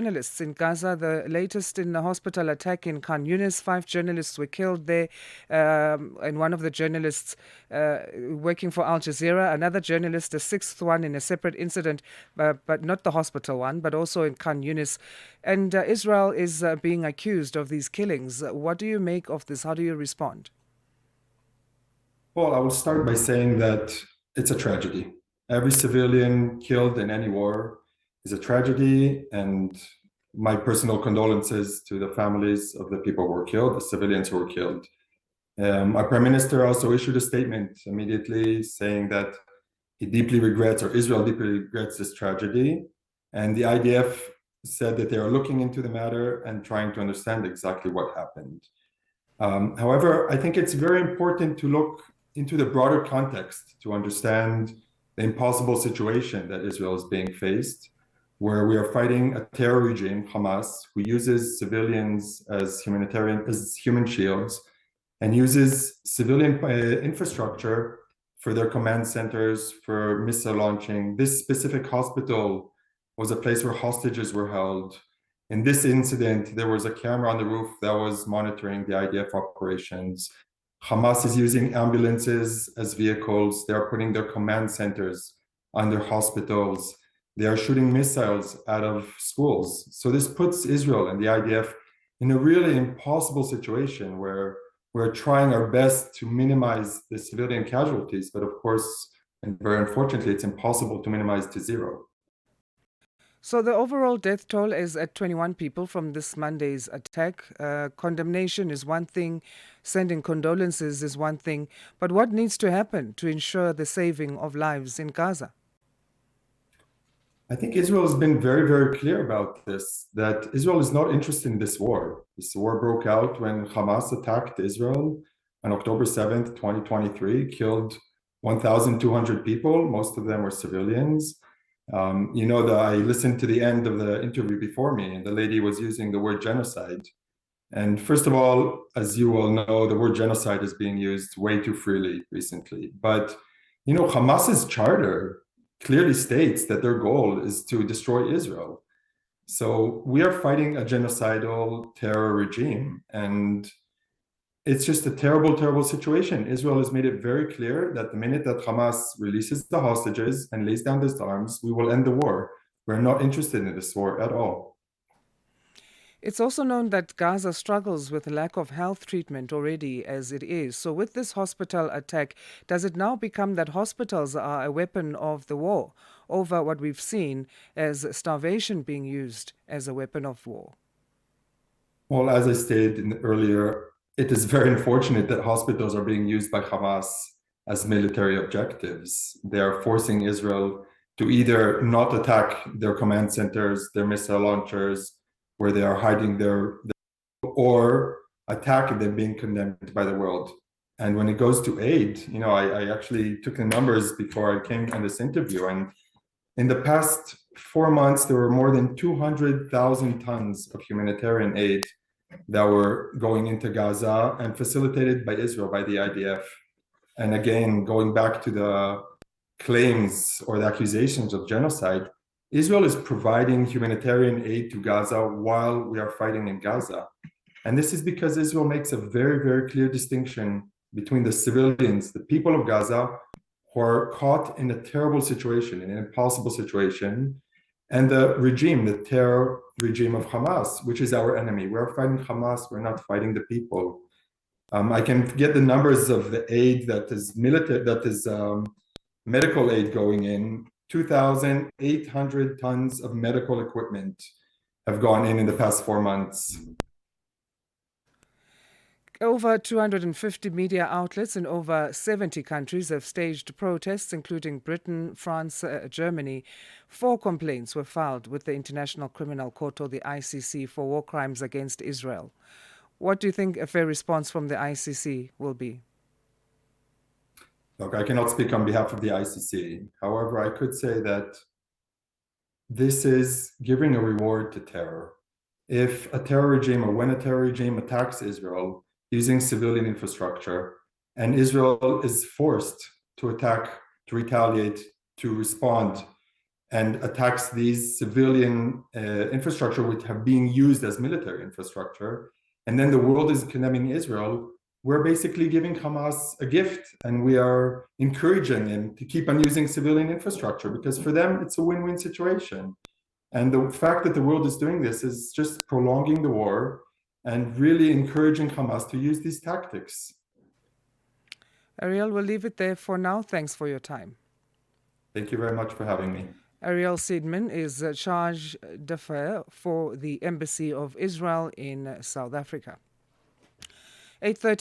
journalists in Gaza. The latest in the hospital attack in Khan Yunis. 5 journalists were killed there, and one of the journalists working for Al Jazeera. Another journalist, a sixth one in a separate incident, but not the hospital one, but also in Khan Yunis. And Israel is being accused of these killings. What do you make of this? How do you respond? Well, I will start by saying that it's a tragedy. Every civilian killed in any war is a tragedy, and my personal condolences to the families of the people who were killed, the civilians who were killed. Our prime minister also issued a statement immediately saying that he deeply regrets, or Israel deeply regrets, this tragedy. And the IDF said that they are looking into the matter and trying to understand exactly what happened. However, I think it's very important to look into the broader context to understand the impossible situation that Israel is being faced, where we are fighting a terror regime, Hamas, who uses civilians as human shields and uses civilian infrastructure for their command centers, for missile launching. This specific hospital was a place where hostages were held. In this incident, there was a camera on the roof that was monitoring the IDF operations. Hamas is using ambulances as vehicles. They are putting their command centers under hospitals. They are shooting missiles out of schools. So this puts Israel and the IDF in a really impossible situation where we're trying our best to minimize the civilian casualties, but of course, and very unfortunately, it's impossible to minimize to zero. So the overall death toll is at 21 people from this Monday's attack. Condemnation is one thing, sending condolences is one thing, but what needs to happen to ensure the saving of lives in Gaza? I think Israel has been very, very clear about this, that Israel is not interested in this war. This war broke out when Hamas attacked Israel on October 7th, 2023, killed 1,200 people. Most of them were civilians. I listened to the end of the interview before me, and the lady was using the word genocide. And first of all, as you all know, the word genocide is being used way too freely recently. But, Hamas's charter clearly states that their goal is to destroy Israel. So we are fighting a genocidal terror regime, and it's just a terrible, terrible situation. Israel has made it very clear that the minute that Hamas releases the hostages and lays down its arms, we will end the war. We're not interested in this war at all. It's also known that Gaza struggles with a lack of health treatment already as it is. So with this hospital attack, does it now become that hospitals are a weapon of the war over what we've seen as starvation being used as a weapon of war? Well, as I stated earlier, it is very unfortunate that hospitals are being used by Hamas as military objectives. They are forcing Israel to either not attack their command centers, their missile launchers, where they are hiding or attack them being condemned by the world. And when it goes to aid, I actually took the numbers before I came on this interview. And in the past 4 months, there were more than 200,000 tons of humanitarian aid that were going into Gaza and facilitated by Israel, by the IDF. And again, going back to the claims or the accusations of genocide, Israel is providing humanitarian aid to Gaza while we are fighting in Gaza. And this is because Israel makes a very, very clear distinction between the civilians, the people of Gaza, who are caught in a terrible situation, in an impossible situation, and the regime, the terror regime of Hamas, which is our enemy. We're fighting Hamas, we're not fighting the people. I can get the numbers of the aid that is medical aid going in. 2,800 tons of medical equipment have gone in the past 4 months. Over 250 media outlets in over 70 countries have staged protests, including Britain, France, Germany. 4 complaints were filed with the International Criminal Court, or the ICC, for war crimes against Israel. What do you think a fair response from the ICC will be? Look, I cannot speak on behalf of the ICC. However, I could say that this is giving a reward to terror. If a terror regime, or when a terror regime attacks Israel using civilian infrastructure, and Israel is forced to attack, to retaliate, to respond and attacks these civilian infrastructure which have been used as military infrastructure, and then the world is condemning Israel, we're basically giving Hamas a gift, and we are encouraging them to keep on using civilian infrastructure because for them it's a win-win situation. And the fact that the world is doing this is just prolonging the war and really encouraging Hamas to use these tactics. Ariel, we'll leave it there for now. Thanks for your time. Thank you very much for having me. Ariel Seidman is charge d'affaires for the Embassy of Israel in South Africa. 8:30.